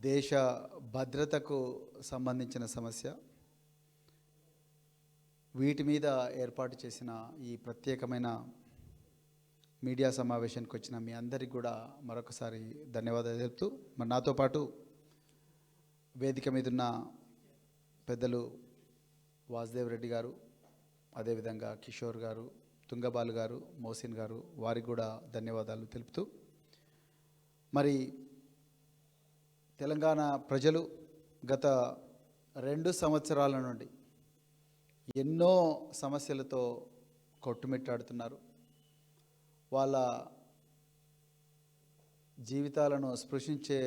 దేశ భద్రతకు సంబంధించిన సమస్య. వీటి మీద ఏర్పాటు చేసిన ఈ ప్రత్యేకమైన మీడియా సమావేశానికి వచ్చిన మీ అందరికీ కూడా మరొకసారి ధన్యవాదాలు తెలుపుతూ, మరి నాతో పాటు వేదిక మీద ఉన్న పెద్దలు వాసుదేవ్ రెడ్డి గారు, అదేవిధంగా కిషోర్ గారు, తుంగబాలు గారు, మోసిన్ గారు, వారికి కూడా ధన్యవాదాలు తెలుపుతూ, మరి తెలంగాణ ప్రజలు గత 2 సంవత్సరాల నుండి ఎన్నో సమస్యలతో కొట్టుమిట్టాడుతున్నారు. వాళ్ళ జీవితాలను స్పృశించే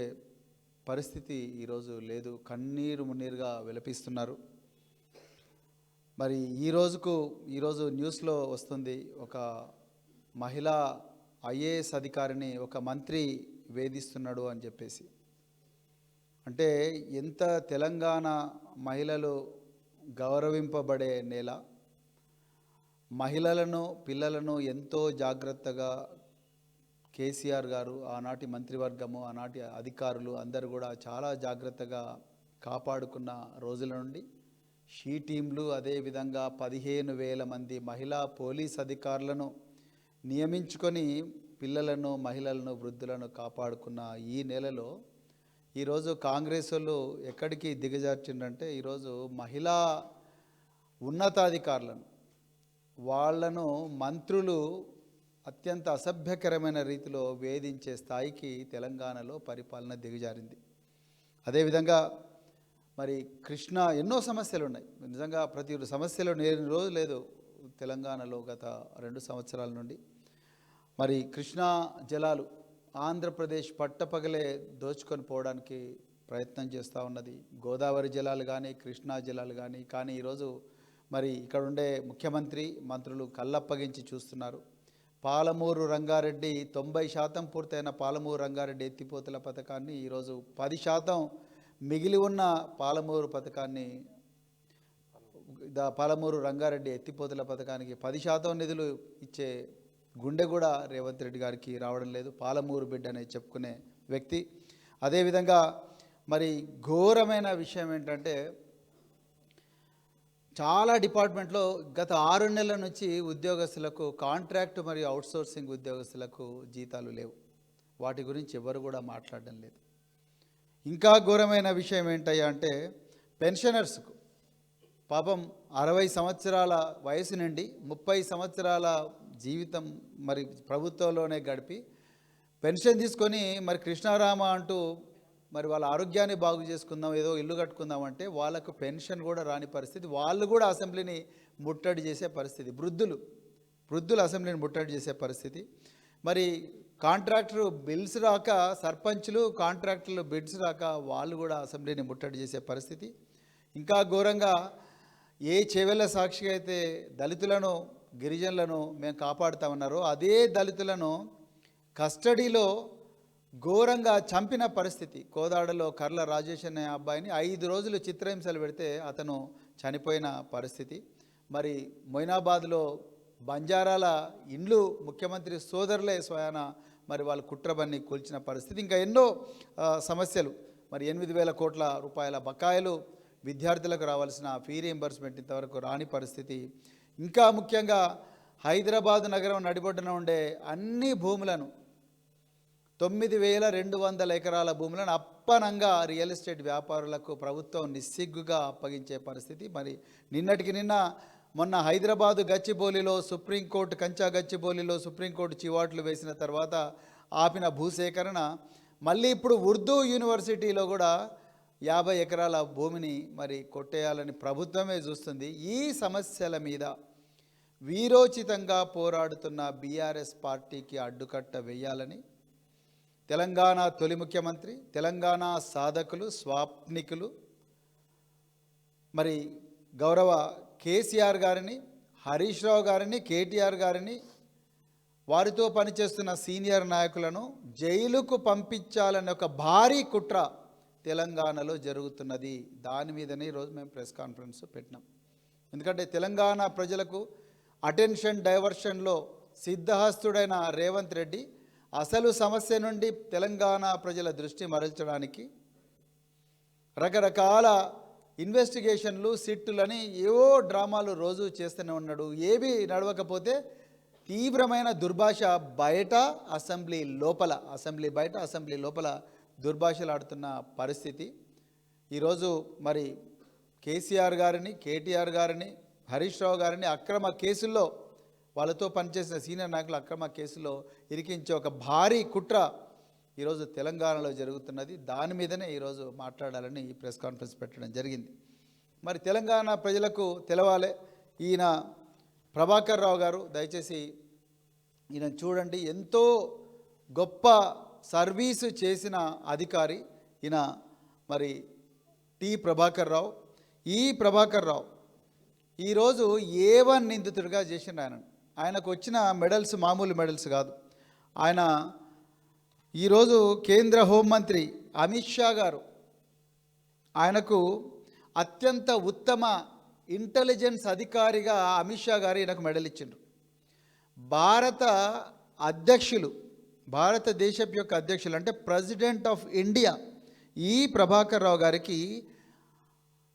పరిస్థితి ఈరోజు లేదు. కన్నీరు మున్నీరుగా విలపిస్తున్నారు. మరి ఈరోజు న్యూస్లో వస్తుంది, ఒక మహిళా ఐఏఎస్ అధికారిని ఒక మంత్రి వేధిస్తున్నాడు అని చెప్పేసి. అంటే ఎంత తెలంగాణ మహిళలు గౌరవింపబడే నేల, మహిళలను పిల్లలను ఎంతో జాగ్రత్తగా కేసీఆర్ గారు, ఆనాటి మంత్రివర్గము, ఆనాటి అధికారులు అందరూ కూడా చాలా జాగ్రత్తగా కాపాడుకున్న రోజుల నుండి షీ టీంలు, అదేవిధంగా 15,000 మంది మహిళా పోలీస్ అధికారులను నియమించుకొని పిల్లలను, మహిళలను, వృద్ధులను కాపాడుకున్న ఈ నెలలో ఈరోజు కాంగ్రెస్ వాళ్ళు ఎక్కడికి దిగజార్చిందంటే, ఈరోజు మహిళా ఉన్నతాధికారులను, వాళ్లను మంత్రులు అత్యంత అసభ్యకరమైన రీతిలో వేధించే స్థాయికి తెలంగాణలో పరిపాలన దిగజారింది. అదేవిధంగా మరి కృష్ణ ఎన్నో సమస్యలు ఉన్నాయి. నిజంగా ప్రతి సమస్యలు లేని రోజు లేదు తెలంగాణలో గత 2 సంవత్సరాల నుండి. మరి కృష్ణా జలాలు ఆంధ్రప్రదేశ్ పట్టపగలే దోచుకొని పోవడానికి ప్రయత్నం చేస్తూ ఉన్నది. గోదావరి జలాలు కానీ, కృష్ణా జలాలు కానీ ఈరోజు మరి ఇక్కడ ఉండే ముఖ్యమంత్రి, మంత్రులు కళ్ళప్పగించి చూస్తున్నారు. పాలమూరు రంగారెడ్డి 90% పూర్తయిన పాలమూరు రంగారెడ్డి ఎత్తిపోతల పథకాన్ని ఈరోజు 10% మిగిలి ఉన్న పాలమూరు రంగారెడ్డి ఎత్తిపోతల పథకానికి 10% నిధులు ఇచ్చే గుండె కూడా రేవంత్ రెడ్డి గారికి రావడం లేదు. పాలమూరు బిడ్డ అని చెప్పుకునే వ్యక్తి. అదేవిధంగా మరి ఘోరమైన విషయం ఏంటంటే, చాలా డిపార్ట్మెంట్లో గత 6 నెలల నుంచి ఉద్యోగస్తులకు కాంట్రాక్ట్ మరియు అవుట్సోర్సింగ్ ఉద్యోగస్తులకు జీతాలు లేవు. వాటి గురించి ఎవరు కూడా మాట్లాడడం లేదు. ఇంకా ఘోరమైన విషయం ఏంటయ్యా అంటే, పెన్షనర్స్కు పాపం 60 సంవత్సరాల వయసు నుండి 30 సంవత్సరాల జీవితం మరి ప్రభుత్వంలోనే గడిపి పెన్షన్ తీసుకొని మరి కృష్ణారామ అంటూ మరి వాళ్ళ ఆరోగ్యాన్ని బాగు చేసుకుందాం, ఏదో ఇల్లు కట్టుకుందామంటే వాళ్ళకు పెన్షన్ కూడా రాని పరిస్థితి. వాళ్ళు కూడా అసెంబ్లీని ముట్టడి చేసే పరిస్థితి. వృద్ధులు అసెంబ్లీని ముట్టడి చేసే పరిస్థితి. మరి కాంట్రాక్టర్ బిల్స్ రాక, సర్పంచ్లు కాంట్రాక్టర్లు బిడ్స్ రాక వాళ్ళు కూడా అసెంబ్లీని ముట్టడి చేసే పరిస్థితి. ఇంకా ఘోరంగా ఏ చెవెళ్ళ సాక్షిగా అయితే దళితులను, గిరిజనులను మేము కాపాడుతామన్నారో అదే దళితులను కస్టడీలో ఘోరంగా చంపిన పరిస్థితి. కోదాడలో కర్ల రాజేష్ అనే అబ్బాయిని 5 రోజులు చిత్రహింసలు పెడితే అతను చనిపోయిన పరిస్థితి. మరి మొయినాబాద్లో బంజారాల ఇండ్లు ముఖ్యమంత్రి సోదరులే స్వయాన మరి వాళ్ళు కుట్రబన్ని కూల్చిన పరిస్థితి. ఇంకా ఎన్నో సమస్యలు. మరి 8,000 కోట్ల రూపాయల బకాయిలు, విద్యార్థులకు రావాల్సిన ఫీ రీయింబర్స్మెంట్ ఇంతవరకు రాని పరిస్థితి. ఇంకా ముఖ్యంగా హైదరాబాద్ నగరం నడిబొడ్డున ఉండే అన్ని భూములను 9,200 ఎకరాల భూములను అప్పనంగా రియల్ ఎస్టేట్ వ్యాపారులకు ప్రభుత్వం నిస్సిగ్గుగా అప్పగించే పరిస్థితి. మరి మొన్న హైదరాబాదు గచ్చిబౌలిలో సుప్రీంకోర్టు, కంచా గచ్చిబౌలిలో సుప్రీంకోర్టు చివాట్లు వేసిన తర్వాత ఆపిన భూసేకరణ మళ్ళీ ఇప్పుడు ఉర్దూ యూనివర్సిటీలో కూడా 50 ఎకరాల భూమిని మరి కొట్టేయాలని ప్రభుత్వమే చూస్తుంది. ఈ సమస్యల మీద వీరోచితంగా పోరాడుతున్న బీఆర్ఎస్ పార్టీకి అడ్డుకట్ట వేయాలని తెలంగాణ తొలి ముఖ్యమంత్రి, తెలంగాణ సాధకులు, స్వాప్నికులు మరి గౌరవ కేసీఆర్ గారిని, హరీష్ రావు గారిని, కేటీఆర్ గారిని, వారితో పనిచేస్తున్న సీనియర్ నాయకులను జైలుకు పంపించాలనే ఒక భారీ కుట్ర తెలంగాణలో జరుగుతున్నది. దాని మీదనే ఈరోజు మేము ప్రెస్ కాన్ఫరెన్స్ పెట్టినాం. ఎందుకంటే తెలంగాణ ప్రజలకు అటెన్షన్ డైవర్షన్లో సిద్ధహస్తుడైన రేవంత్ రెడ్డి అసలు సమస్య నుండి తెలంగాణ ప్రజల దృష్టి మరల్చడానికి రకరకాల ఇన్వెస్టిగేషన్లు సిట్టులని ఏవో డ్రామాలు రోజు చేస్తూనే ఉన్నాడు. ఏవి నడవకపోతే తీవ్రమైన దుర్భాష బయట అసెంబ్లీ లోపల, అసెంబ్లీ బయట అసెంబ్లీ లోపల దుర్భాషలు ఆడుతున్న పరిస్థితి. ఈరోజు మరి కేసీఆర్ గారిని, కేటీఆర్ గారిని, హరీష్ రావు గారిని అక్రమ కేసుల్లో, వాళ్ళతో పనిచేసిన సీనియర్ నాయకులు అక్రమ కేసుల్లో ఇరికించే ఒక భారీ కుట్ర ఈరోజు తెలంగాణలో జరుగుతున్నది. దాని మీదనే ఈరోజు మాట్లాడాలని ఈ ప్రెస్ కాన్ఫరెన్స్ పెట్టడం జరిగింది. మరి తెలంగాణ ప్రజలకు తెలవాలి, ఈయన ప్రభాకర్ రావు గారు, దయచేసి ఈయన చూడండి, ఎంతో గొప్ప సర్వీసు చేసిన అధికారి ఈయన. మరి టి ప్రభాకర్ రావు, ఈ ప్రభాకర్ రావు ఈరోజు A1 నిందితుడిగా చేసిన ఆయనకు వచ్చిన మెడల్స్ మామూలు మెడల్స్ కాదు. ఆయన ఈరోజు కేంద్ర హోంమంత్రి అమిత్ షా గారు ఆయనకు అత్యంత ఉత్తమ ఇంటెలిజెన్స్ అధికారిగా అమిత్ షా గారు ఈయనకు మెడల్ ఇచ్చిండ్రు. భారతదేశపు యొక్క అధ్యక్షులు అంటే ప్రెసిడెంట్ ఆఫ్ ఇండియా ఈ ప్రభాకర్ రావు గారికి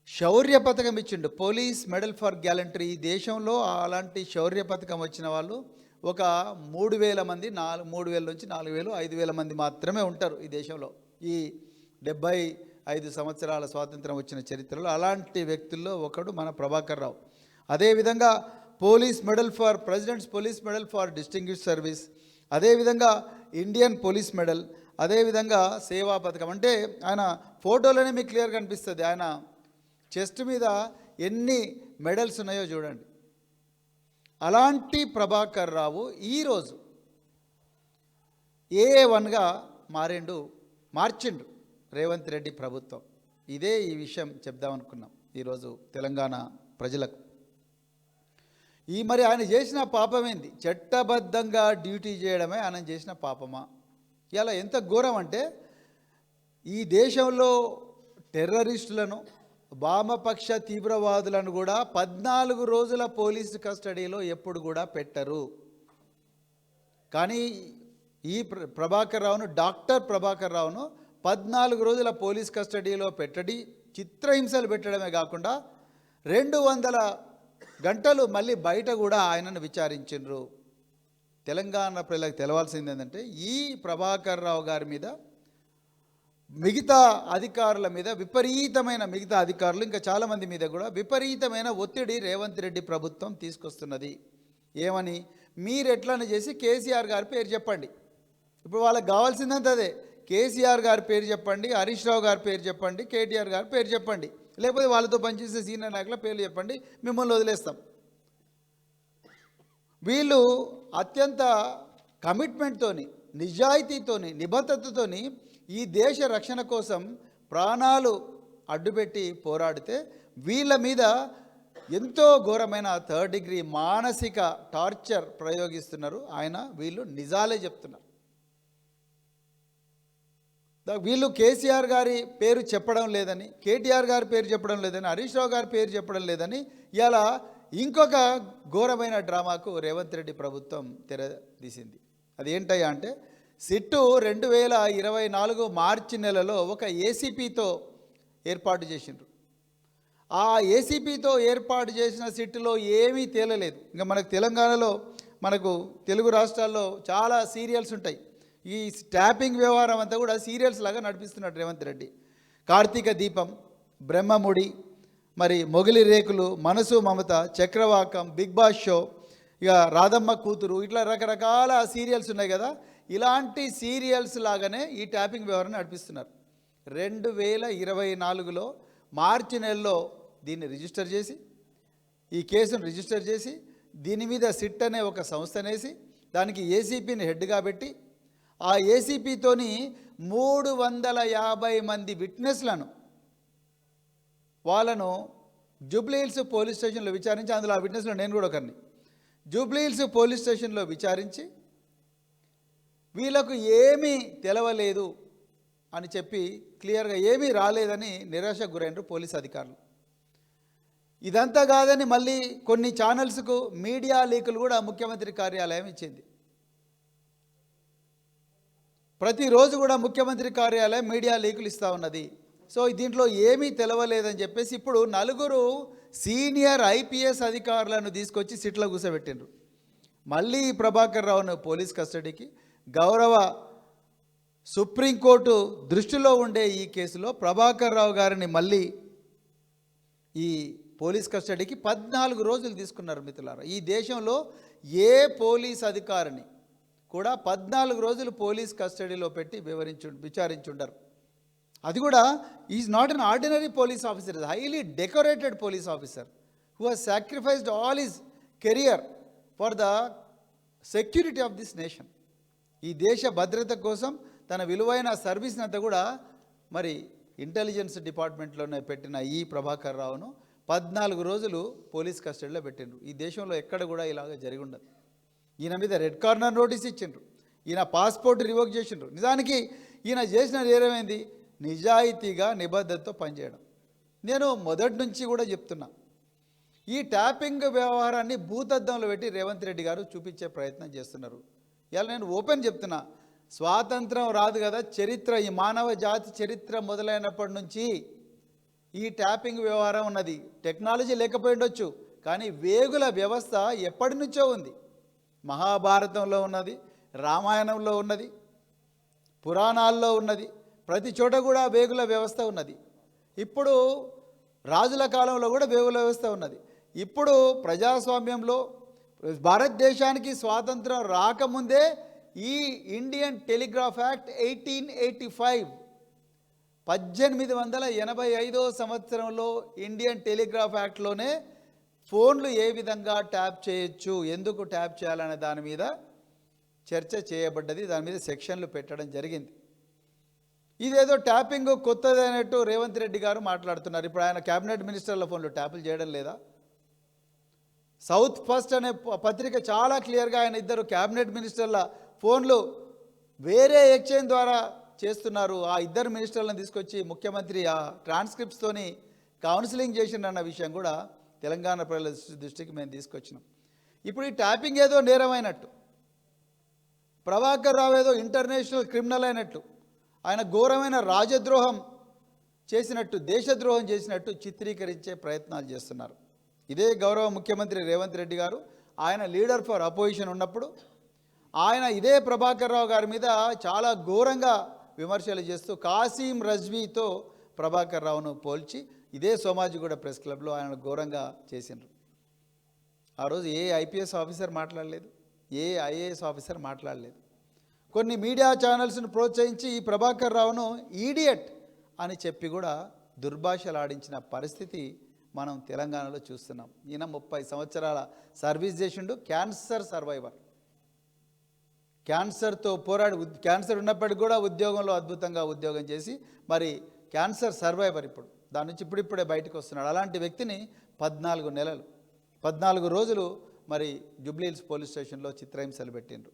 శౌర్య పథకం ఇచ్చిండు, పోలీస్ మెడల్ ఫర్ గ్యాలంటరీ. ఈ దేశంలో అలాంటి శౌర్య పథకం వచ్చిన వాళ్ళు ఒక 3,000 మంది, 3,000 నుంచి 4,000, 5,000 మంది మాత్రమే ఉంటారు ఈ దేశంలో. ఈ 75 సంవత్సరాల స్వాతంత్రం వచ్చిన చరిత్రలో అలాంటి వ్యక్తుల్లో ఒకడు మన ప్రభాకర్ రావు. అదేవిధంగా presidents police medal for distinguished service, అదేవిధంగా ఇండియన్ పోలీస్ మెడల్, అదేవిధంగా సేవా పథకం. అంటే ఆయన ఫోటోలోనే మీకు క్లియర్గా కనిపిస్తుంది, ఆయన చెస్ట్ మీద ఎన్ని మెడల్స్ ఉన్నాయో చూడండి. అలాంటి ప్రభాకర్ రావు ఈరోజు A1గా మార్చిండు రేవంత్ రెడ్డి ప్రభుత్వం. ఈ విషయం చెప్దామనుకున్నాం ఈరోజు తెలంగాణ ప్రజలకు. మరి ఆయన చేసిన పాపం ఏంది? చట్టబద్ధంగా డ్యూటీ చేయడమే ఆయన చేసిన పాపమా? ఇలా ఎంత ఘోరం అంటే, ఈ దేశంలో టెర్రరిస్టులను, వామపక్ష తీవ్రవాదులను కూడా 14 రోజుల పోలీసు కస్టడీలో ఎప్పుడు కూడా పెట్టరు. కానీ ఈ ప్రభాకర్ రావును, డాక్టర్ ప్రభాకర్ రావును 14 రోజుల పోలీస్ కస్టడీలో పెట్టడి, చిత్రహింసలు పెట్టడమే కాకుండా 200 గంటలు మళ్ళీ బయట కూడా ఆయనను విచారించిండ్రు. తెలంగాణ ప్రజలకు తెలవాల్సింది ఏంటంటే, ఈ ప్రభాకర్ రావు గారి మీద మిగతా అధికారుల మీద మిగతా అధికారులు ఇంకా చాలామంది మీద కూడా విపరీతమైన ఒత్తిడి రేవంత్ రెడ్డి ప్రభుత్వం తీసుకొస్తున్నది. ఏమని? మీరు ఎట్లని చేసి కేసీఆర్ గారి పేరు చెప్పండి. ఇప్పుడు వాళ్ళకి కావాల్సిందంత అదే, కేసీఆర్ గారి పేరు చెప్పండి, హరీష్ రావు గారి పేరు చెప్పండి, కేటీఆర్ గారి పేరు చెప్పండి, లేకపోతే వాళ్ళతో పనిచేసే సీనియర్ నాయకుల పేర్లు చెప్పండి, మిమ్మల్ని వదిలేస్తాం. వీళ్ళు అత్యంత కమిట్మెంట్తోని, నిజాయితీతోని, నిబద్ధతతోని ఈ దేశ రక్షణ కోసం ప్రాణాలు అడ్డుపెట్టి పోరాడితే వీళ్ళ మీద ఎంతో ఘోరమైన 3rd డిగ్రీ మానసిక టార్చర్ ప్రయోగిస్తున్నారు. వీళ్ళు నిజాలే చెప్తున్నారు. వీళ్ళు కేసీఆర్ గారి పేరు చెప్పడం లేదని, కేటీఆర్ గారి పేరు చెప్పడం లేదని, హరీష్ రావు గారి పేరు చెప్పడం లేదని ఇలా ఇంకొక ఘోరమైన డ్రామాకు రేవంత్ రెడ్డి ప్రభుత్వం తెరదీసింది. అది ఏంటయ్యా అంటే, సిట్టు 2024 మార్చి నెలలో ఒక ఏసీపీతో ఏర్పాటు చేసిండ్రు. ఆ ఏసీపీతో ఏర్పాటు చేసిన సిట్టులో ఏమీ తేలలేదు. ఇంకా మనకు తెలంగాణలో, మనకు తెలుగు రాష్ట్రాల్లో చాలా సీరియల్స్ ఉంటాయి. ఈ ట్యాపింగ్ వ్యవహారం అంతా కూడా సీరియల్స్ లాగా నడిపిస్తున్నాడు రేవంత్ రెడ్డి. కార్తీక దీపం, బ్రహ్మముడి, మరి మొగిలి రేకులు, మనసు మమత, చక్రవాకం, బిగ్ బాస్ షో, ఇక రాధమ్మ కూతురు, ఇట్లా రకరకాల సీరియల్స్ ఉన్నాయి కదా. ఇలాంటి సీరియల్స్ లాగానే ఈ ట్యాపింగ్ వ్యవహారం నడిపిస్తున్నారు. 2024లో మార్చి నెలలో దీన్ని రిజిస్టర్ చేసి, ఈ కేసును రిజిస్టర్ చేసి, దీని మీద సిట్ అనే ఒక సంస్థనేసి, దానికి ఏసీపీని హెడ్గా పెట్టి, ఆ ఏసీపీతోని 350 మంది విట్నెస్లను వాళ్ళను జూబ్లీహిల్స్ పోలీస్ స్టేషన్లో విచారించి, అందులో ఆ విట్నెస్లో నేను కూడా ఒకరిని, జూబ్లీహిల్స్ పోలీస్ స్టేషన్లో విచారించి వీళ్ళకు ఏమీ తెలవలేదు అని చెప్పి క్లియర్గా ఏమీ రాలేదని నిరాశకు గురైనరు పోలీస్ అధికారులు. ఇదంతా కాదని మళ్ళీ కొన్ని ఛానల్స్కు మీడియా లీకులు కూడా ముఖ్యమంత్రి కార్యాలయం ఇచ్చింది. ప్రతిరోజు కూడా ముఖ్యమంత్రి కార్యాలయం మీడియా లీకులు ఇస్తూ ఉన్నది. సో దీంట్లో ఏమీ తెలవలేదని చెప్పేసి ఇప్పుడు నలుగురు సీనియర్ ఐపీఎస్ అధికారులను తీసుకొచ్చి సిట్లో కూర్చోబెట్టిండ్రు. మళ్ళీ ప్రభాకర్ రావును పోలీస్ కస్టడీకి, గౌరవ సుప్రీంకోర్టు దృష్టిలో ఉండే ఈ కేసులో ప్రభాకర్ రావు గారిని మళ్ళీ ఈ పోలీస్ కస్టడీకి 14 రోజులు తీసుకున్నారు. మిత్రులారా, ఈ దేశంలో ఏ పోలీస్ అధికారిని కూడా 14 రోజులు పోలీస్ కస్టడీలో పెట్టి విచారించుండరు. అది కూడా is not an ordinary police officer, is highly decorated police officer who has sacrificed all his career for the security of this nation. ఈ దేశ భద్రత కోసం తన విలువైన సర్వీస్ని అంతా కూడా మరి ఇంటెలిజెన్స్ డిపార్ట్మెంట్లోనే పెట్టిన ఈ ప్రభాకర్ రావును 14 రోజులు పోలీస్ కస్టడీలో పెట్టిండ్రు. ఈ దేశంలో ఎక్కడ కూడా ఇలాగ జరిగి ఉండదు. ఈయన మీద రెడ్ కార్నర్ నోటీస్ ఇచ్చిండ్రు, ఈయన పాస్పోర్ట్ రివోక్ చేసిండ్రు. నిజానికి ఈయన చేసిన నేరమైంది నిజాయితీగా నిబద్ధతతో పనిచేయడం. నేను మొదటి నుంచి కూడా చెప్తున్నా, ఈ ట్యాపింగ్ వ్యవహారాన్ని భూతద్దంలో పెట్టి రేవంత్ రెడ్డి గారు చూపించే ప్రయత్నం చేస్తున్నారు. ఇలా నేను ఓపెన్ చెప్తున్నా, స్వాతంత్రం రాదు కదా, చరిత్ర, ఈ మానవ జాతి చరిత్ర మొదలైనప్పటి నుంచి ఈ ట్యాపింగ్ వ్యవహారం ఉన్నది. టెక్నాలజీ లేకపోయి ఉండొచ్చు, కానీ వేగుల వ్యవస్థ ఎప్పటి నుంచో ఉంది. మహాభారతంలో ఉన్నది, రామాయణంలో ఉన్నది, పురాణాల్లో ఉన్నది, ప్రతి చోట కూడా వేగుల వ్యవస్థ ఉన్నది. ఇప్పుడు రాజుల కాలంలో కూడా వేగుల వ్యవస్థ ఉన్నది. ఇప్పుడు ప్రజాస్వామ్యంలో భారతదేశానికి స్వాతంత్రం రాకముందే ఈ ఇండియన్ టెలిగ్రాఫ్ యాక్ట్ 1885 1885 సంవత్సరంలో ఇండియన్ టెలిగ్రాఫ్ యాక్ట్లోనే ఫోన్లు ఏ విధంగా ట్యాప్ చేయొచ్చు, ఎందుకు ట్యాప్ చేయాలనే దాని మీద చర్చ చేయబడ్డది. దాని మీద సెక్షన్లు పెట్టడం జరిగింది. ఇదేదో ట్యాపింగ్ కొత్తది అన్నట్టు రేవంత్ రెడ్డి గారు మాట్లాడుతున్నారు. ఇప్పుడు ఆయన క్యాబినెట్ మినిస్టర్ల ఫోన్లు ట్యాపులు చేయడం లేదా? సౌత్ ఫస్ట్ అనే పత్రిక చాలా క్లియర్గా ఆయన ఇద్దరు క్యాబినెట్ మినిస్టర్ల ఫోన్లు వేరే ఎక్స్చేంజ్ ద్వారా చేస్తున్నారు. ఆ ఇద్దరు మినిస్టర్లను తీసుకొచ్చి ముఖ్యమంత్రి ఆ ట్రాన్స్క్రిప్ట్స్తోని కౌన్సిలింగ్ చేసిండన్న విషయం కూడా తెలంగాణ ప్రజల దృష్టికి మేము తీసుకొచ్చినాం. ఇప్పుడు ఈ ట్యాపింగ్ ఏదో నేరమైనట్టు, ప్రభాకర్ రావు ఏదో ఇంటర్నేషనల్ క్రిమినల్ అయినట్టు, ఆయన ఘోరమైన రాజద్రోహం చేసినట్టు, దేశద్రోహం చేసినట్టు చిత్రీకరించే ప్రయత్నాలు చేస్తున్నారు. ఇదే గౌరవ ముఖ్యమంత్రి రేవంత్ రెడ్డి గారు ఆయన లీడర్ ఫర్ అపోజిషన్ ఉన్నప్పుడు ఆయన ఇదే ప్రభాకర్ రావు గారి మీద చాలా ఘోరంగా విమర్శలు చేస్తూ కాసిం రజ్వీతో ప్రభాకర్ రావును పోల్చి ఇదే సోమాజిగూడ ప్రెస్ క్లబ్లో ఆయన ఘోరంగా చేసిండ్రు. ఆ రోజు ఏ ఐపీఎస్ ఆఫీసర్ మాట్లాడలేదు, ఏ ఐఏఎస్ ఆఫీసర్ మాట్లాడలేదు. కొన్ని మీడియా ఛానల్స్ను ప్రోత్సహించి ఈ ప్రభాకర్ రావును ఈడియట్ అని చెప్పి కూడా దుర్భాషలాడించిన పరిస్థితి మనం తెలంగాణలో చూస్తున్నాం. ఈయన 30 సంవత్సరాల సర్వీస్ చేసిండు, క్యాన్సర్ సర్వైవర్, క్యాన్సర్తో పోరాడి, క్యాన్సర్ ఉన్నప్పటికీ కూడా ఉద్యోగంలో అద్భుతంగా ఉద్యోగం చేసి మరి క్యాన్సర్ సర్వైవర్, ఇప్పుడు దాని నుంచి ఇప్పుడిప్పుడే బయటకు వస్తున్నాడు. అలాంటి వ్యక్తిని 14 నెలలు 14 రోజులు మరి జూబ్లీహిల్స్ పోలీస్ స్టేషన్లో చిత్రహింసలు పెట్టిండ్రు.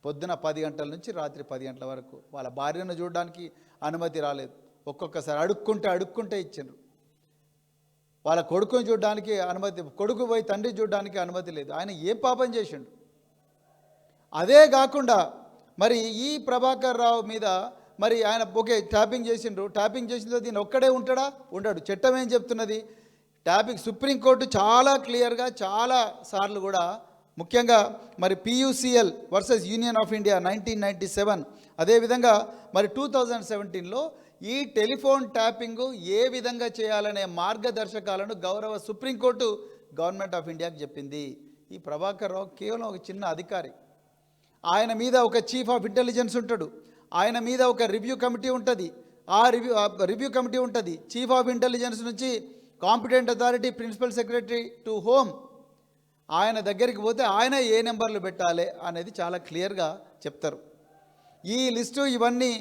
పొద్దున 10 గంటల నుంచి రాత్రి 10 గంటల వరకు వాళ్ళ భార్యను చూడడానికి అనుమతి రాలేదు. ఒక్కొక్కసారి అడుక్కుంటే ఇచ్చిండ్రు. వాళ్ళ కొడుకుని చూడడానికి అనుమతి, కొడుకు పోయి తండ్రి చూడడానికి అనుమతి లేదు. ఆయన ఏం పాపం చేసిండు? అదే కాకుండా మరి ఈ ప్రభాకర్ రావు మీద మరి ఆయన ఓకే ట్యాపింగ్ చేసిండ్రు, ట్యాపింగ్ చేసిన దీన్ని ఒక్కడే ఉంటాడా? ఉండడు. చట్టం ఏం చెప్తున్నది? ట్యాపింగ్ సుప్రీంకోర్టు చాలా క్లియర్గా చాలా సార్లు కూడా, ముఖ్యంగా మరి PUCL versus union of India 1997, అదేవిధంగా మరి 2017లో ఈ టెలిఫోన్ ట్యాపింగ్ ఏ విధంగా చేయాలనే మార్గదర్శకాలను గౌరవ సుప్రీంకోర్టు గవర్నమెంట్ ఆఫ్ ఇండియాకి చెప్పింది. ఈ ప్రభాకర్ రావు కేవలం ఒక చిన్న అధికారి. ఆయన మీద ఒక చీఫ్ ఆఫ్ ఇంటెలిజెన్స్ ఉంటాడు, ఆయన మీద ఒక రివ్యూ కమిటీ ఉంటుంది, ఆ రివ్యూ కమిటీ ఉంటుంది. చీఫ్ ఆఫ్ ఇంటెలిజెన్స్ నుంచి competent authority principal secretary to home, ఆయన దగ్గరికి పోతే ఆయన ఏ నెంబర్లు పెట్టాలి అనేది చాలా క్లియర్గా చెప్తారు. ఈ లిస్టు ఇవన్నీ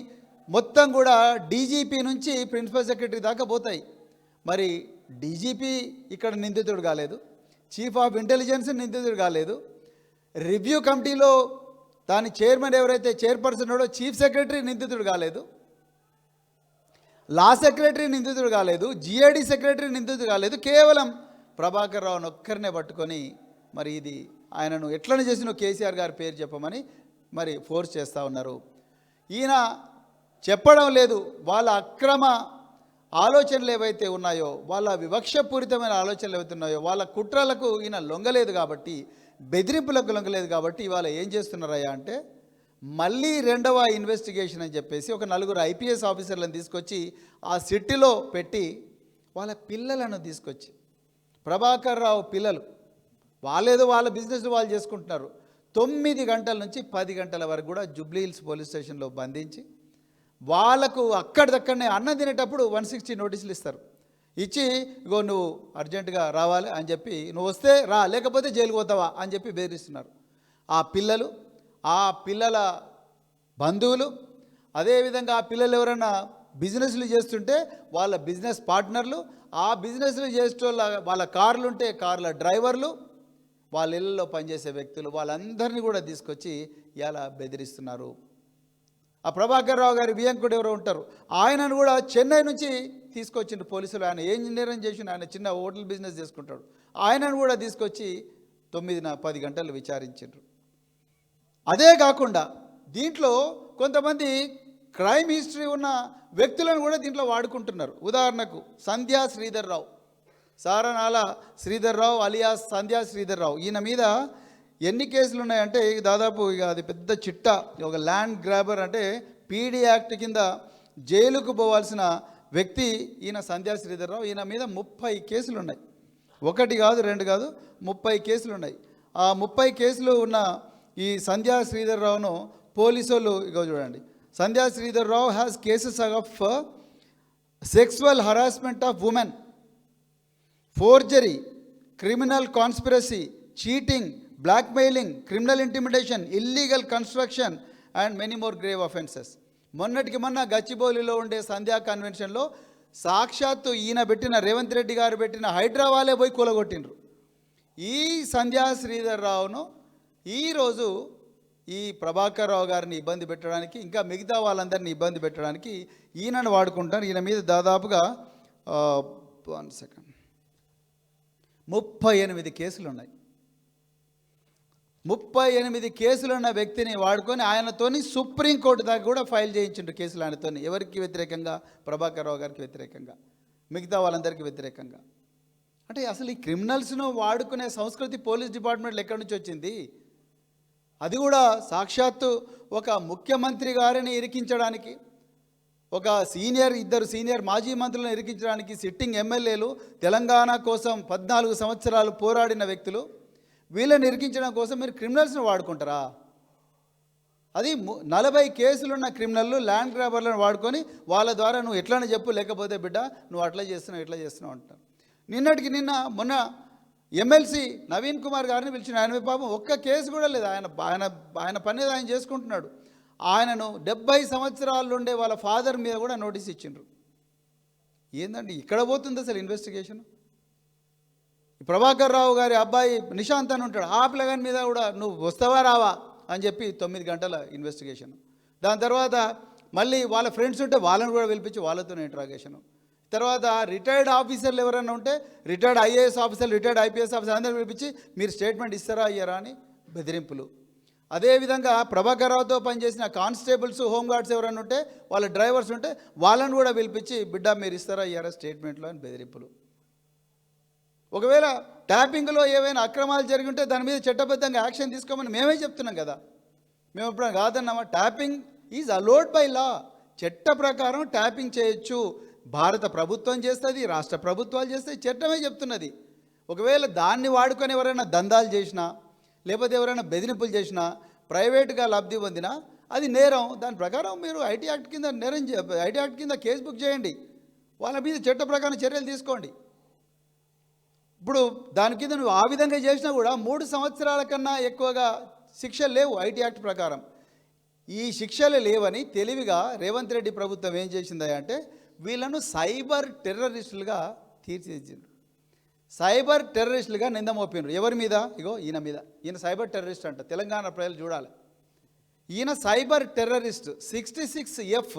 మొత్తం కూడా డీజీపీ నుంచి ప్రిన్సిపల్ సెక్రటరీ దాకా పోతాయి. మరి డీజీపీ ఇక్కడ నిందితుడు కాలేదు, చీఫ్ ఆఫ్ ఇంటెలిజెన్స్ నిందితుడు కాలేదు, రివ్యూ కమిటీలో దాని చైర్మన్ ఎవరైతే చైర్పర్సన్ ఉన్నాడో చీఫ్ సెక్రటరీ నిందితుడు కాలేదు, లా సెక్రటరీ నిందితుడు కాలేదు, GAD సెక్రటరీ నిందితుడు కాలేదు. కేవలం ప్రభాకర్ రావును ఒక్కరినే పట్టుకొని మరి ఇది ఆయనను ఎట్లనే చేసిన కేసీఆర్ గారి పేరు చెప్పమని మరి ఫోర్స్ చేస్తూ ఉన్నారు. ఈయన చెప్పడం లేదు. వాళ్ళ ఆలోచనలు ఏవైతే ఉన్నాయో, వాళ్ళ వివక్షపూరితమైన ఆలోచనలు ఏవైతే ఉన్నాయో, వాళ్ళ కుట్రలకు ఈయన లొంగలేదు కాబట్టి, బెదిరింపులకు లొంగలేదు కాబట్టి ఇవాళ ఏం చేస్తున్నారయ్యా అంటే మళ్ళీ రెండవ ఇన్వెస్టిగేషన్ అని చెప్పేసి ఒక నలుగురు ఐపీఎస్ ఆఫీసర్లను తీసుకొచ్చి ఆ సిటీలో పెట్టి వాళ్ళ పిల్లలను తీసుకొచ్చి, ప్రభాకర్ రావు పిల్లలు వాళ్ళేదో వాళ్ళ బిజినెస్ వాళ్ళు చేసుకుంటున్నారు, 9 గంటల నుంచి 10 గంటల వరకు కూడా జూబ్లీ హిల్స్ పోలీస్ స్టేషన్లో బంధించి వాళ్ళకు అక్కడిదక్కడనే అన్నం తినేటప్పుడు 160 నోటీసులు ఇస్తారు. ఇచ్చి ఇగో నువ్వు అర్జెంటుగా రావాలి అని చెప్పి, నువ్వు వస్తే రా లేకపోతే జైలుకు పోతావా అని చెప్పి బెదిరిస్తున్నారు. ఆ పిల్లలు, ఆ పిల్లల బంధువులు, అదేవిధంగా ఆ పిల్లలు ఎవరైనా బిజినెస్లు చేస్తుంటే వాళ్ళ బిజినెస్ పార్ట్నర్లు, ఆ బిజినెస్లు చేసే వాళ్ళ కార్లు ఉంటే కార్ల డ్రైవర్లు, వాళ్ళ ఇళ్ళలో పనిచేసే వ్యక్తులు, వాళ్ళందరినీ కూడా తీసుకొచ్చి ఇలా బెదిరిస్తున్నారు. ఆ ప్రభాకర్ రావు గారి వియంకుడు ఎవరో ఉంటారు, ఆయనను కూడా చెన్నై నుంచి తీసుకొచ్చిండు పోలీసులు. ఆయన ఏం నేరం చేసిండు, ఆయన చిన్న హోటల్ బిజినెస్ చేసుకుంటాడు, ఆయనను కూడా తీసుకొచ్చి 9-10 గంటలు విచారించారు. అదే కాకుండా దీంట్లో కొంతమంది క్రైమ్ హిస్టరీ ఉన్న వ్యక్తులను కూడా దీంట్లో వాడుకుంటున్నారు. ఉదాహరణకు సంధ్యా శ్రీధర్ రావు, సారనాల శ్రీధర్ రావు అలియాస్ సంధ్యా శ్రీధర్ రావు, ఈయన మీద ఎన్ని కేసులు ఉన్నాయంటే దాదాపు ఇక అది పెద్ద చిట్టా. ఒక ల్యాండ్ గ్రాబర్ అంటే పీడీ యాక్ట్ కింద జైలుకు పోవాల్సిన వ్యక్తి ఈయన సంధ్యా శ్రీధర్ రావు. ఈయన మీద 30 కేసులు ఉన్నాయి, 1 కాదు 2 కాదు 30 కేసులు ఉన్నాయి. ఆ 30 కేసులు ఉన్న ఈ సంధ్యా శ్రీధర్ రావును పోలీసులు ఇగో చూడండి, Sandhya Sridhar Rao has cases of sexual harassment of women, forgery, criminal conspiracy, cheating, blackmailing, criminal intimidation, illegal construction and many more grave offences. మొన్నటికి మొన్న గచ్చిబౌలిలో ఉండే సంధ్యా కన్వెన్షన్లో సాక్షాత్తు ఈయన పెట్టిన రేవంత్ రెడ్డి గారు పెట్టిన హైదరాబాదే పోయి కూలగొట్టిండ్రు. ఈ సంధ్యా శ్రీధర్ రావును ఈరోజు ఈ ప్రభాకర్ రావు గారిని ఇబ్బంది పెట్టడానికి, ఇంకా మిగతా వాళ్ళందరినీ ఇబ్బంది పెట్టడానికి ఈయనను వాడుకుంటారు. ఈయన మీద దాదాపుగా 38 కేసులు ఉన్నాయి. 38 కేసులు ఉన్న వ్యక్తిని వాడుకొని ఆయనతోని సుప్రీంకోర్టు దాకా కూడా ఫైల్ చేయించిండ్రు కేసులు ఆయనతోని. ఎవరికి వ్యతిరేకంగా? ప్రభాకర్ రావు గారికి వ్యతిరేకంగా, మిగతా వాళ్ళందరికీ వ్యతిరేకంగా. అంటే అసలు ఈ క్రిమినల్స్ను వాడుకునే సంస్కృతి పోలీస్ డిపార్ట్మెంట్లో ఎక్కడి నుంచి వచ్చింది? అది కూడా సాక్షాత్తు ఒక ముఖ్యమంత్రి గారిని ఇరికించడానికి, ఒక ఇద్దరు సీనియర్ మాజీ మంత్రులను ఇరికించడానికి సిట్టింగ్ ఎమ్మెల్యేలు, తెలంగాణ కోసం 14 సంవత్సరాలు పోరాడిన వ్యక్తులు, వీళ్ళని ఇరికించడం కోసం మీరు క్రిమినల్స్ని వాడుకుంటారా? అది 40 కేసులున్న క్రిమినల్లు, ల్యాండ్ గ్రాబర్లను వాడుకొని వాళ్ళ ద్వారా నువ్వు ఎట్లని చెప్పు, లేకపోతే బిడ్డ నువ్వు అట్లా చేస్తున్నావు ఇట్లా చేస్తున్నావు అంటారు. మొన్న ఎమ్మెల్సీ నవీన్ కుమార్ గారిని పిలిచిన, ఆయన పాపం ఒక్క కేసు కూడా లేదు, ఆయన పని ఆయన చేసుకుంటున్నాడు. ఆయనను 70 సంవత్సరాలు ఉండే వాళ్ళ ఫాదర్ మీద కూడా నోటీస్ ఇచ్చిండ్రు. ఏందండి ఇక్కడ పోతుంది అసలు ఇన్వెస్టిగేషన్? ప్రభాకర్ రావు గారి అబ్బాయి నిశాంత్ అని ఉంటాడు, ఆ పిల్లగాని మీద కూడా నువ్వు వస్తావా రావా అని చెప్పి 9 గంటల ఇన్వెస్టిగేషన్. దాని తర్వాత మళ్ళీ వాళ్ళ ఫ్రెండ్స్ ఉంటే వాళ్ళని కూడా పిలిపించి వాళ్ళతో ఇంట్రాగేషను. తర్వాత రిటైర్డ్ ఆఫీసర్లు ఎవరైనా ఉంటే రిటైర్డ్ ఐఏఎస్ ఆఫీసర్లు, రిటైర్డ్ ఐపీఎస్ ఆఫీసర్ అందరిని పిలిపించి మీరు స్టేట్మెంట్ ఇస్తారా అయ్యారా అని బెదిరింపులు. అదేవిధంగా ప్రభాకర్ రావుతో పనిచేసిన కానిస్టేబుల్స్, హోంగార్డ్స్ ఎవరైనా ఉంటే, వాళ్ళ డ్రైవర్స్ ఉంటే వాళ్ళని కూడా పిలిపించి బిడ్డ మీరు ఇస్తారా అయ్యారా స్టేట్మెంట్లో అని బెదిరింపులు. ఒకవేళ ట్యాపింగ్లో ఏవైనా అక్రమాలు జరిగి ఉంటే దాని మీద చట్టబద్ధంగా యాక్షన్ తీసుకోమని మేమే చెప్తున్నాం కదా. మేము ఎప్పుడైనా కాదన్నామా? Tapping is allowed by law. చట్ట ప్రకారం ట్యాపింగ్ చేయొచ్చు. భారత ప్రభుత్వం చేస్తుంది, రాష్ట్ర ప్రభుత్వాలు చేస్తాయి, చట్టమే చెప్తున్నది. ఒకవేళ దాన్ని వాడుకొని ఎవరైనా దందాలు చేసినా, లేకపోతే ఎవరైనా బెదిరింపులు చేసినా, ప్రైవేటుగా లబ్ధి పొందినా అది నేరం. దాని ప్రకారం మీరు ఐటీ యాక్ట్ కింద కేసు బుక్ చేయండి, వాళ్ళ మీద చట్ట ప్రకారం చర్యలు తీసుకోండి. ఇప్పుడు దాని కింద నువ్వు ఆ విధంగా చేసినా కూడా 3 సంవత్సరాల కన్నా ఎక్కువగా శిక్షలు లేవు ఐటీ యాక్ట్ ప్రకారం. ఈ శిక్షలు లేవని తెలివిగా రేవంత్ రెడ్డి ప్రభుత్వం ఏం చేసిందా అంటే వీళ్ళను సైబర్ టెర్రరిస్టులుగా తీర్చిదిద్దిండ్రు. సైబర్ టెర్రరిస్టులుగా నింద మోపినరు. ఎవరి మీద? ఇగో ఈయన మీద. ఈయన సైబర్ టెర్రరిస్ట్ అంట. తెలంగాణ ప్రజలు చూడాలి. ఈయన cyber terrorist. 66F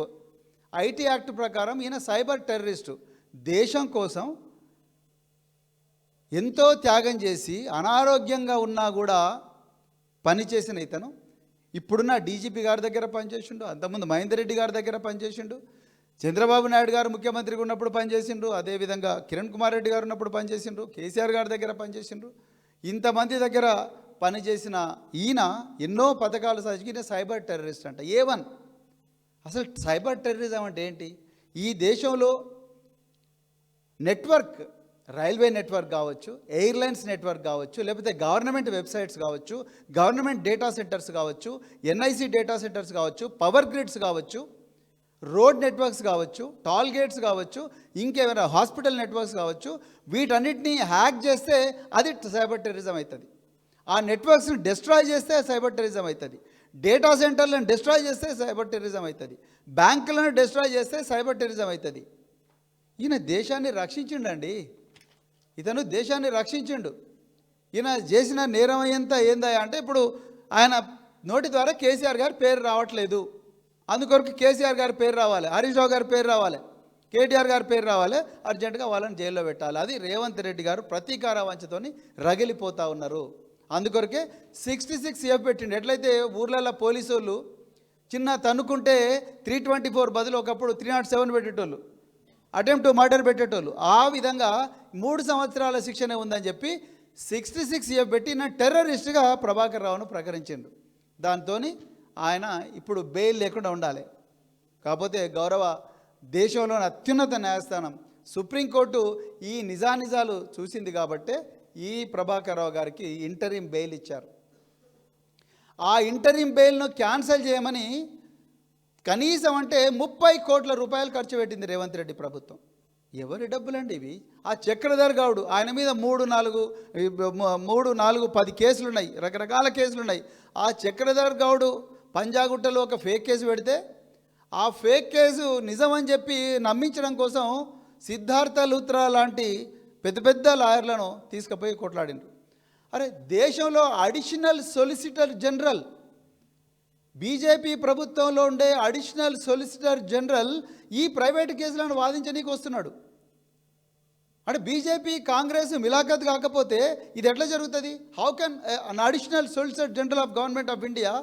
IT act ప్రకారం ఈయన సైబర్ టెర్రరిస్టు. దేశం కోసం ఎంతో త్యాగం చేసి అనారోగ్యంగా ఉన్నా కూడా పనిచేసిన ఇతను ఇప్పుడున్న డీజీపీ గారి దగ్గర పనిచేసిండు, అంతకుముందు మహేందర్ రెడ్డి గారి దగ్గర పనిచేసిండు, చంద్రబాబు నాయుడు గారు ముఖ్యమంత్రిగా ఉన్నప్పుడు పనిచేసిండ్రు, అదేవిధంగా కిరణ్ కుమార్ రెడ్డి గారు ఉన్నప్పుడు పనిచేసిండ్రు, కేసీఆర్ గారి దగ్గర పనిచేసిండ్రు. ఇంతమంది దగ్గర పనిచేసిన ఈయన ఎన్నో పథకాలు సాధించిన సైబర్ టెర్రరిస్ట్ అంట. A1 అసలు సైబర్ టెర్రరిజం అంటే ఏంటి? ఈ దేశంలో నెట్వర్క్, రైల్వే నెట్వర్క్ కావచ్చు, ఎయిర్లైన్స్ నెట్వర్క్ కావచ్చు, లేకపోతే గవర్నమెంట్ వెబ్సైట్స్ కావచ్చు, గవర్నమెంట్ డేటా సెంటర్స్ కావచ్చు, NIC డేటా సెంటర్స్ కావచ్చు, పవర్ గ్రిడ్స్ కావచ్చు, రోడ్ నెట్వర్క్స్ కావచ్చు, టాల్ గేట్స్ కావచ్చు, ఇంకేమైనా హాస్పిటల్ నెట్వర్క్స్ కావచ్చు, వీటన్నిటినీ హ్యాక్ చేస్తే అది సైబర్ టెర్రరిజం అవుతుంది. ఆ నెట్వర్క్స్ని డిస్ట్రాయ్ చేస్తే సైబర్ టెర్రరిజం అవుతుంది. డేటా సెంటర్లను డిస్ట్రాయ్ చేస్తే సైబర్ టెర్రరిజం అవుతుంది. బ్యాంకులను డిస్ట్రాయ్ చేస్తే సైబర్ టెర్రరిజం అవుతుంది. ఈయన దేశాన్ని రక్షించిండండి. ఇతను దేశాన్ని రక్షించిండు. ఈయన చేసిన నేరం ఎంత ఏందా అంటే ఇప్పుడు ఆయన నోటి ద్వారా కేసీఆర్ గారి పేరు రావట్లేదు. అందుకొరకు కేసీఆర్ గారి పేరు రావాలి, హరీష్ రావు గారి పేరు రావాలి, కేటీఆర్ గారి పేరు రావాలి, అర్జెంటుగా వాళ్ళని జైల్లో పెట్టాలి. అది రేవంత్ రెడ్డి గారు ప్రతీకార వంచతోని రగిలిపోతూ ఉన్నారు. అందుకొరకే 66F పెట్టిండు. ఎట్లయితే ఊర్లలో పోలీసు వాళ్ళు చిన్న తన్నుకుంటే 324 బదులు ఒకప్పుడు 307 పెట్టేటోళ్ళు, అటెంప్ట్ మర్డర్ పెట్టేటోళ్ళు. ఆ విధంగా 3 సంవత్సరాల శిక్షనే ఉందని చెప్పి 66F పెట్టిన టెర్రరిస్ట్గా ప్రభాకర్ రావును ప్రకటించిండు. దాంతో ఆయన ఇప్పుడు బెయిల్ లేకుండా ఉండాలి. కాకపోతే గౌరవ దేశంలోని అత్యున్నత న్యాయస్థానం సుప్రీంకోర్టు ఈ నిజానిజాలు చూసింది కాబట్టే ఈ ప్రభాకర్ రావు గారికి ఇంటరిం బెయిల్ ఇచ్చారు. ఆ ఇంటరిం బెయిల్ను క్యాన్సిల్ చేయమని కనీసం అంటే 30 కోట్ల రూపాయలు ఖర్చు పెట్టింది రేవంత్ రెడ్డి ప్రభుత్వం. ఎవరి డబ్బులండి ఇవి? ఆ చక్రధర్ గౌడ్ ఆయన మీద 10 కేసులు ఉన్నాయి, రకరకాల కేసులు ఉన్నాయి. ఆ చక్రధర్ గౌడ్ పంజాగుట్టలో ఒక ఫేక్ కేసు పెడితే ఆ ఫేక్ కేసు నిజమని చెప్పి నమ్మించడం కోసం సిద్ధార్థ లూత్రా లాంటి పెద్ద పెద్ద లాయర్లను తీసుకుపోయి కొట్లాడిండ్రు. అరే దేశంలో అడిషనల్ సొలిసిటర్ జనరల్, బీజేపీ ప్రభుత్వంలో ఉండే అడిషనల్ సొలిసిటర్ జనరల్ ఈ ప్రైవేటు కేసులను వాదించనీకి వస్తున్నాడు. అంటే బీజేపీ కాంగ్రెస్ మిలాఖత్ కాకపోతే ఇది ఎట్లా జరుగుతుంది? How can an additional solicitor general of government of India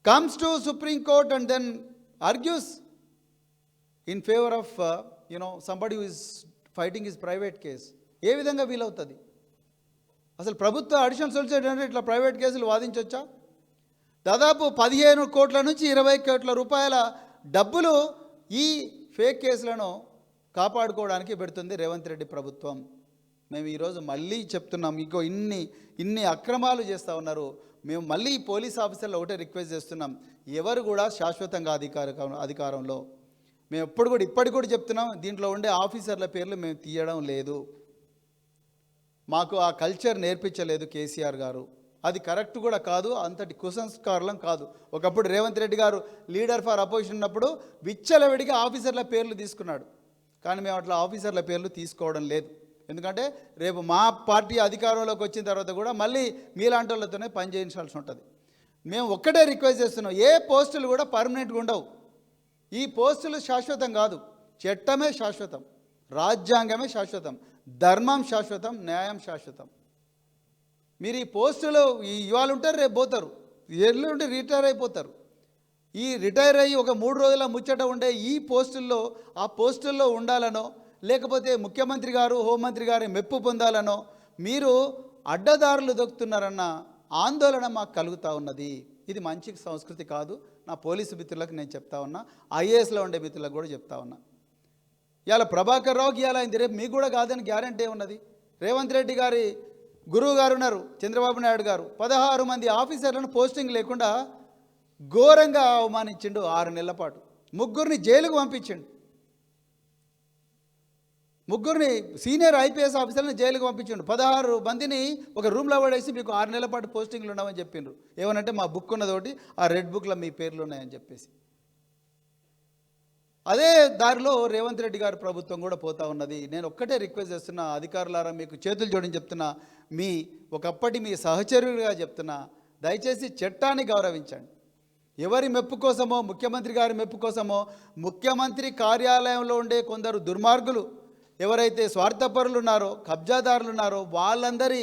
comes to Supreme Court and then argues in favor of somebody who is fighting his private case? ఏ విధంగా వీలవుతుంది? అసలు ప్రభుత్వ అడిషనల్ సొలిసిటర్ జనరల్ ఇట్లా private కేసులు వాదించవచ్చా? దాదాపు 15 కోట్ల నుంచి 20 కోట్ల రూపాయల డబ్బులు ఈ ఫేక్ కేసులను కాపాడుకోవడానికి పెడుతుంది రేవంత్ రెడ్డి ప్రభుత్వం. మేము ఈరోజు మళ్ళీ చెప్తున్నాం, ఇంకో ఇన్ని అక్రమాలు చేస్తూ ఉన్నారు. మేము మళ్ళీ పోలీస్ ఆఫీసర్లు ఒకటే రిక్వెస్ట్ చేస్తున్నాం, ఎవరు కూడా శాశ్వతంగా అధికారంలో మేము ఇప్పటికి కూడా చెప్తున్నాం, దీంట్లో ఉండే ఆఫీసర్ల పేర్లు మేము తీయడం లేదు. మాకు ఆ కల్చర్ నేర్పించలేదు కేసీఆర్ గారు. అది కరెక్ట్ కూడా కాదు, అంతటి కుసంస్కారం కాదు. ఒకప్పుడు రేవంత్ రెడ్డి గారు లీడర్ ఫర్ అపోజిషన్ ఉన్నప్పుడు విచ్చలవిడిగా ఆఫీసర్ల పేర్లు తీసుకున్నాడు. కానీ మేము అట్లా ఆఫీసర్ల పేర్లు తీసుకోవడం లేదు. ఎందుకంటే రేపు మా పార్టీ అధికారంలోకి వచ్చిన తర్వాత కూడా మళ్ళీ మీలాంటి వాళ్ళతోనే పనిచేయించాల్సి ఉంటుంది. మేము ఒక్కటే రిక్వెస్ట్ చేస్తున్నాం, ఏ పోస్టులు కూడా పర్మనెంట్గా ఉండవు. ఈ పోస్టులు శాశ్వతం కాదు, చట్టమే శాశ్వతం, రాజ్యాంగమే శాశ్వతం, ధర్మం శాశ్వతం, న్యాయం శాశ్వతం. మీరు ఈ పోస్టులు ఇవాళ ఉంటారు, రేపు పోతారు, ఎల్లుండి రిటైర్ అయిపోతారు. ఈ రిటైర్ అయ్యి ఒక 3 రోజుల ముచ్చట ఉండే ఈ పోస్టుల్లో ఆ పోస్టుల్లో ఉండాలనో లేకపోతే ముఖ్యమంత్రి గారు హోంమంత్రి గారి మెప్పు పొందాలనో మీరు అడ్డదారులు దొక్కుతున్నారన్న ఆందోళన మాకు కలుగుతూ ఉన్నది. ఇది మంచి సంస్కృతి కాదు. నా పోలీసు మిత్రులకు నేను చెప్తా ఉన్నా, IASలో ఉండే మిత్రులకు కూడా చెప్తా ఉన్నా. ఇవాళ ప్రభాకర్ రావుకి ఇవాళ అయింది, రేపు మీకు కూడా కాదని గ్యారంటీ ఉన్నది. రేవంత్ రెడ్డి గారి గురువు గారు ఉన్నారు చంద్రబాబు నాయుడు గారు, 16 మంది ఆఫీసర్లను పోస్టింగ్ లేకుండా ఘోరంగా అవమానించిండు. 6 నెలల పాటు 3 జైలుకు పంపించిండు. 3 సీనియర్ IPS ఆఫీసర్లను జైలుకు పంపించిండు. 16 మందిని ఒక రూమ్లో పడేసి మీకు 6 నెలల పాటు పోస్టింగ్లు ఉండవని చెప్పిండ్రు. ఏమనంటే మా బుక్ ఉన్నదోటి, ఆ రెడ్ బుక్లో మీ పేర్లు ఉన్నాయని చెప్పేసి. అదే దారిలో రేవంత్ రెడ్డి గారి ప్రభుత్వం కూడా పోతా ఉన్నది. నేను ఒక్కటే రిక్వెస్ట్ చేస్తున్నా, అధికారులారా మీకు చేతులు జోడించి చెప్తున్నా, ఒకప్పటి మీ సహచరులుగా చెప్తున్నా, దయచేసి చట్టాన్ని గౌరవించండి. ఎవరి మెప్పు కోసమో, ముఖ్యమంత్రి గారి మెప్పు కోసమో, ముఖ్యమంత్రి కార్యాలయంలో ఉండే కొందరు దుర్మార్గులు ఎవరైతే స్వార్థపరులు ఉన్నారో, కబ్జాదారులు ఉన్నారో, వాళ్ళందరి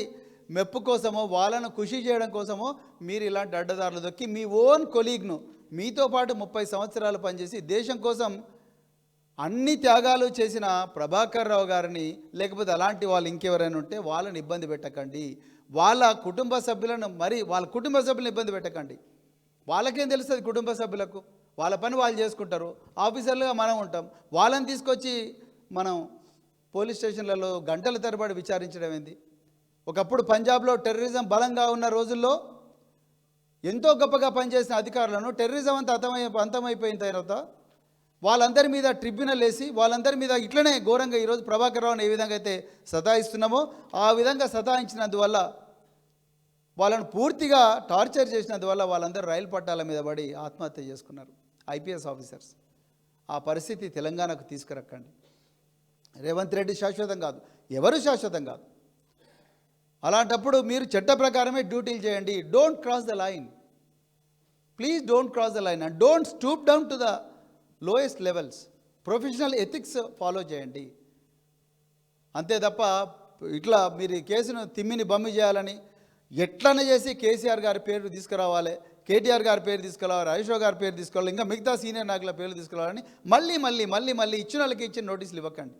మెప్పు కోసమో, వాళ్ళను ఖుషి చేయడం కోసమో మీరు ఇలాంటి అడ్డదారులు దొక్కి మీ ఓన్ కొలీగ్ను, మీతో పాటు 30 సంవత్సరాలు పనిచేసి దేశం కోసం అన్ని త్యాగాలు చేసిన ప్రభాకర్ రావు గారిని, లేకపోతే అలాంటి వాళ్ళు ఇంకెవరైనా ఉంటే వాళ్ళని ఇబ్బంది పెట్టకండి. వాళ్ళ కుటుంబ సభ్యులను వాళ్ళ కుటుంబ సభ్యులను ఇబ్బంది పెట్టకండి. వాళ్ళకేం తెలుస్తుంది? కుటుంబ సభ్యులకు వాళ్ళ పని వాళ్ళు చేసుకుంటారు. ఆఫీసర్లుగా మనం ఉంటాం. వాళ్ళని తీసుకొచ్చి మనం పోలీస్ స్టేషన్లలో గంటల తరబడి విచారించడం ఏంది? ఒకప్పుడు పంజాబ్లో టెర్రరిజం బలంగా ఉన్న రోజుల్లో ఎంతో గొప్పగా పనిచేసిన అధికారులను టెర్రరిజం అంతా అంతమైపోయిన తర్వాత వాళ్ళందరి మీద ట్రిబ్యునల్ వేసి వాళ్ళందరి మీద ఇట్లనే ఘోరంగా ఈరోజు ప్రభాకర్ రావుని ఏ విధంగా అయితే సతాయిస్తున్నామో ఆ విధంగా సతాయించినందువల్ల, వాళ్ళను పూర్తిగా టార్చర్ చేసినందువల్ల వాళ్ళందరూ రైలు పట్టాల మీద పడి ఆత్మహత్య చేసుకున్నారు ఐపీఎస్ ఆఫీసర్స్. ఆ పరిస్థితి తెలంగాణకు తీసుకురక్కండి. రేవంత్ రెడ్డి శాశ్వతం కాదు, ఎవరు శాశ్వతం కాదు. అలాంటప్పుడు మీరు చట్ట ప్రకారమే డ్యూటీలు చేయండి. Don't cross the line, please don't cross the line and don't stoop down to the lowest levels. Professional ethics follow చేయండి. అంతే తప్ప ఇట్లా మీరు ఈ కేసును తిమ్మిని బమ్మి చేయాలని ఎట్లనే చేసి కేసీఆర్ గారి పేరు తీసుకురావాలి, కేటీఆర్ గారి పేరు తీసుకురావాలి, హరీష్ రావు గారి పేరు తీసుకోవాలి, ఇంకా మిగతా సీనియర్ నాయకుల పేర్లు తీసుకురావాలని మళ్ళీ ఇచ్చిన వాళ్ళకి ఇచ్చిన నోటీసులు ఇవ్వకండి.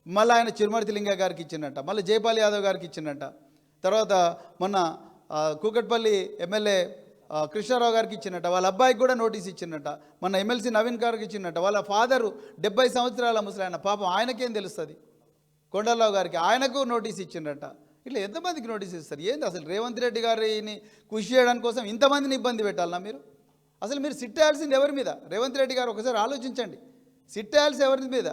మళ్ళీ ఆయన చిరుమర్తి లింగ గారికి ఇచ్చిందంట, మళ్ళీ జైపాల్ యాదవ్ గారికి ఇచ్చిందంట, తర్వాత మొన్న కూకట్పల్లి ఎమ్మెల్యే కృష్ణారావు గారికి ఇచ్చినట్ట, వాళ్ళ అబ్బాయికి కూడా నోటీస్ ఇచ్చినట్ట, మొన్న ఎమ్మెల్సీ నవీన్ గారికి ఇచ్చినట్ట, వాళ్ళ ఫాదరు 70 సంవత్సరాల ముసలాయన, పాపం ఆయనకేం తెలుస్తుంది, కొండలరావు గారికి ఆయనకు నోటీస్ ఇచ్చినట్ట. ఇట్లా ఎంతమందికి నోటీస్ ఇస్తారు? ఏంది అసలు? రేవంత్ రెడ్డి గారిని కృషి చేయడానికి కోసం ఇంతమందిని ఇబ్బంది పెట్టాలన్నా మీరు? అసలు మీరు సిట్టేయాల్సింది ఎవరి మీద? రేవంత్ రెడ్డి గారు ఒకసారి ఆలోచించండి. సిట్టేయాల్సి ఎవరి మీద?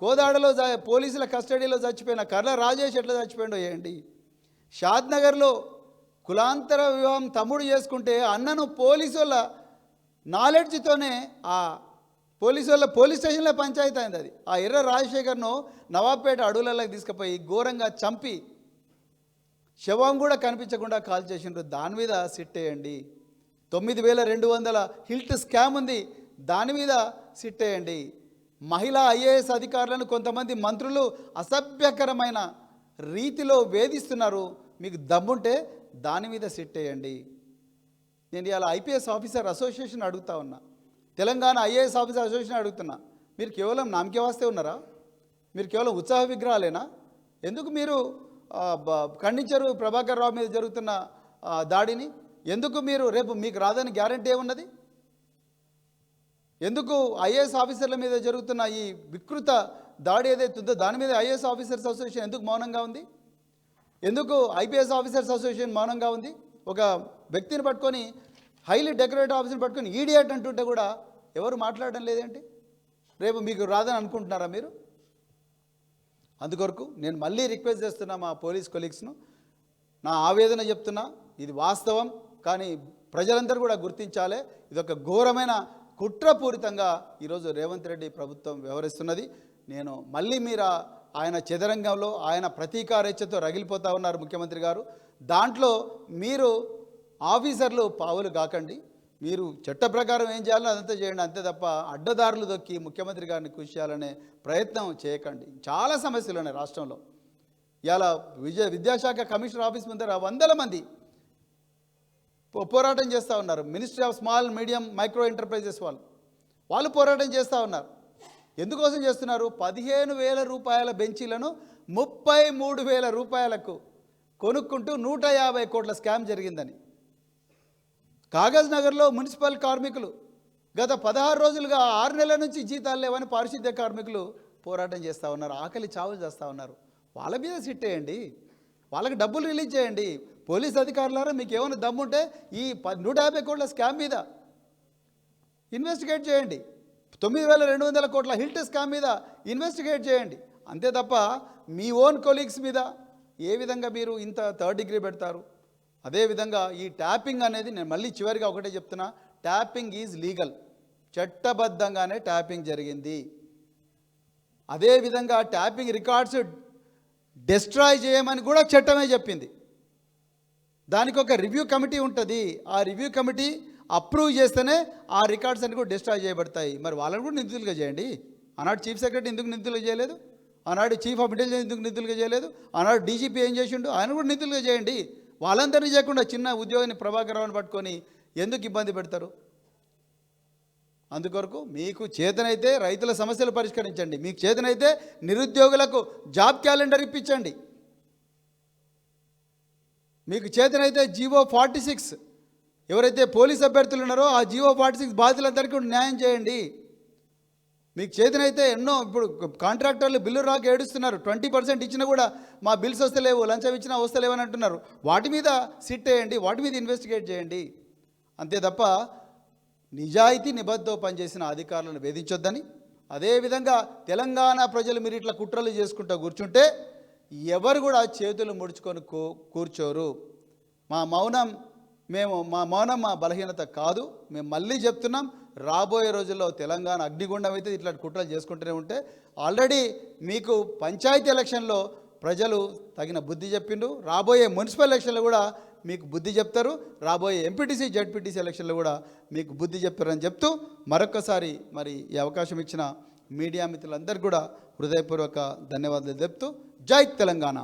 కోదాడలో పోలీసుల కస్టడీలో చచ్చిపోయిన కర్ల రాజేష్ ఎట్లా చచ్చిపోయిండో చేయండి. షాద్నగర్లో కులాంతర వివాహం తమ్ముడు చేసుకుంటే అన్నను పోలీసు వాళ్ళ నాలెడ్జ్తోనే ఆ పోలీసు వాళ్ళ పోలీస్ స్టేషన్లో పంచాయతీ అయింది. అది ఆ ఎర్ర రాజశేఖర్ను నవాబ్పేట అడవులలోకి తీసుకుపోయి ఘోరంగా చంపి శవం కూడా కనిపించకుండా కాల్ చేసిండ్రు. దాని మీద సిట్ వేయండి. 9200 హిల్ట్ స్కామ్ ఉంది, దాని మీద సిట్ వేయండి. మహిళా ఐఏఎస్ అధికారులను కొంతమంది మంత్రులు అసభ్యకరమైన రీతిలో వేధిస్తున్నారు. మీకు దమ్ముంటే దాని మీద సిట్ వేయండి. నేను ఇవాళ ఐపీఎస్ ఆఫీసర్ అసోసియేషన్ అడుగుతా ఉన్నా, తెలంగాణ ఐఏఎస్ ఆఫీసర్ అసోసియేషన్ అడుగుతున్నా, మీరు కేవలం నామకే వాస్తే ఉన్నారా? మీరు కేవలం ఉత్సాహ విగ్రహాలేనా? ఎందుకు మీరు ఖండించరు ప్రభాకర్ రావు మీద జరుగుతున్న దాడిని? ఎందుకు మీరు రేపు మీకు రాదని గ్యారంటీ ఏమున్నది? ఎందుకు ఐఏఎస్ ఆఫీసర్ల మీద జరుగుతున్న ఈ వికృత దాడి ఏదైతే ఉందో దాని మీద ఐఏఎస్ ఆఫీసర్స్ అసోసియేషన్ ఎందుకు మౌనంగా ఉంది? ఎందుకు ఐపీఎస్ ఆఫీసర్స్ అసోసియేషన్ మౌనంగా ఉంది? ఒక వ్యక్తిని పట్టుకొని, హైలీ డెకరేటివ్ ఆఫీసర్ని పట్టుకొని ఈడియట్ అంటుంటే కూడా ఎవరు మాట్లాడడం లేదేంటి? రేపు మీకు రాదని అనుకుంటున్నారా మీరు? అందుకొరకు నేను మళ్ళీ రిక్వెస్ట్ చేస్తున్నా మా పోలీస్ కొలీగ్స్ను, నా ఆవేదన చెప్తున్నా, ఇది వాస్తవం, కానీ ప్రజలందరూ కూడా గుర్తించాలి. ఇదొక ఘోరమైన కుట్రపూరితంగా ఈరోజు రేవంత్ రెడ్డి ప్రభుత్వం వ్యవహరిస్తున్నది. నేను మళ్ళీ మీరు ఆయన చదరంగంలో ఆయన ప్రతీకారేచ్ఛతో రగిలిపోతూ ఉన్నారు ముఖ్యమంత్రి గారు. దాంట్లో మీరు ఆఫీసర్లు పావులు కాకండి. మీరు చట్ట ప్రకారం ఏం చేయాలో అదంతా చేయండి, అంతే తప్ప అడ్డదారులు దొక్కి ముఖ్యమంత్రి గారిని కృషి చేయాలనే ప్రయత్నం చేయకండి. చాలా సమస్యలు ఉన్నాయి రాష్ట్రంలో. ఇలా విద్యాశాఖ కమిషనర్ ఆఫీస్ ముందర 100 మంది పోరాటం చేస్తూ ఉన్నారు. Ministry of small medium micro enterprises వాళ్ళు పోరాటం చేస్తూ ఉన్నారు. ఎందుకోసం చేస్తున్నారు? 15,000 రూపాయల బెంచీలను 33,000 రూపాయలకు కొనుక్కుంటూ 150 కోట్ల స్కామ్ జరిగిందని. కాగజ్ నగర్లో మున్సిపల్ కార్మికులు గత 16 రోజులుగా 6 నెలల నుంచి జీతాలు లేవని పారిశుద్ధ్య కార్మికులు పోరాటం చేస్తూ ఉన్నారు. ఆకలి చావులు చేస్తూ ఉన్నారు. వాళ్ళ మీద సిట్ వేయండి, వాళ్ళకి డబ్బులు రిలీజ్ చేయండి. పోలీస్ అధికారులారా, మీకు ఏమైనా దమ్ముంటే ఈ 150 కోట్ల స్కామ్ మీద ఇన్వెస్టిగేట్ చేయండి. 9,200 కోట్ల హిల్ట్ స్కామ్ మీద ఇన్వెస్టిగేట్ చేయండి. అంతే తప్ప మీ ఓన్ కొలీగ్స్ మీద ఏ విధంగా మీరు ఇంత 3rd డిగ్రీ పెడతారు? అదేవిధంగా ఈ ట్యాపింగ్ అనేది, నేను మళ్ళీ చివరిగా ఒకటే చెప్తున్నా, ట్యాపింగ్ ఈజ్ లీగల్, చట్టబద్ధంగానే ట్యాపింగ్ జరిగింది. అదేవిధంగా ట్యాపింగ్ రికార్డ్స్ డిస్ట్రాయ్ చేయమని కూడా చట్టమే చెప్పింది. దానికి ఒక రివ్యూ కమిటీ ఉంటుంది. ఆ రివ్యూ కమిటీ అప్రూవ్ చేస్తేనే ఆ రికార్డ్స్ అన్ని కూడా డిస్ట్రాయ్ చేయబడతాయి. మరి వాళ్ళని కూడా నిందితులుగా చేయండి. ఆనాడు చీఫ్ సెక్రటరీ ఎందుకు నిందితులుగా చేయలేదు? ఆనాడు చీఫ్ ఆఫ్ ఇంటెలిజెన్స్ ఎందుకు నిందితులుగా చేయలేదు? ఆనాడు డీజీపీ ఏం చేసిండు? ఆయన కూడా నిందితులుగా చేయండి. వాళ్ళందరినీ చేయకుండా చిన్న ఉద్యోగిని ప్రభాకర్ రావుని పట్టుకొని ఎందుకు ఇబ్బంది పెడతారు? అందుకొరకు మీకు చేతనైతే రైతుల సమస్యలు పరిష్కరించండి, మీకు చేతనైతే నిరుద్యోగులకు జాబ్ క్యాలెండర్ ఇప్పించండి, మీకు చేతనైతే జీవో 46 ఎవరైతే పోలీస్ అభ్యర్థులు ఉన్నారో ఆ జీవో 46 బాధితులందరికీ కూడా న్యాయం చేయండి. మీకు చేతనైతే ఎన్నో ఇప్పుడు కాంట్రాక్టర్లు బిల్లు రాక ఏడుస్తున్నారు, 20% ఇచ్చినా కూడా మా బిల్స్ వస్తలేవు, లంచం ఇచ్చినా వస్తలేవు అని అంటున్నారు. వాటి మీద సిట్ వేయండి, వాటి మీద ఇన్వెస్టిగేట్ చేయండి. అంతే తప్ప నిజాయితీ నిబద్ధతో పనిచేసిన అధికారులను వేధించొద్దని, అదేవిధంగా తెలంగాణ ప్రజలు మీరు ఇట్లా కుట్రలు చేసుకుంటూ కూర్చుంటే ఎవరు కూడా చేతులు ముడుచుకొని కూర్చోరు. మా మౌనం మా బలహీనత కాదు. మేము మళ్ళీ చెప్తున్నాం, రాబోయే రోజుల్లో తెలంగాణ అగ్నిగుండం అయితే ఇట్లా కుట్రలు చేసుకుంటూనే ఉంటే ఆల్రెడీ మీకు పంచాయతీ ఎలక్షన్లో ప్రజలు తగిన బుద్ధి చెప్పిండ్రు, రాబోయే మున్సిపల్ ఎలక్షన్లో కూడా మీకు బుద్ధి చెప్తారు, రాబోయే ఎంపీటీసీ జడ్పీటీసీ ఎలక్షన్లో కూడా మీకు బుద్ధి చెప్తారని చెప్తూ మరొకసారి మరి ఈ అవకాశం ఇచ్చిన మీడియా మిత్రులందరికీ కూడా హృదయపూర్వక ధన్యవాదాలు చెప్తూ జై తెలంగాణ.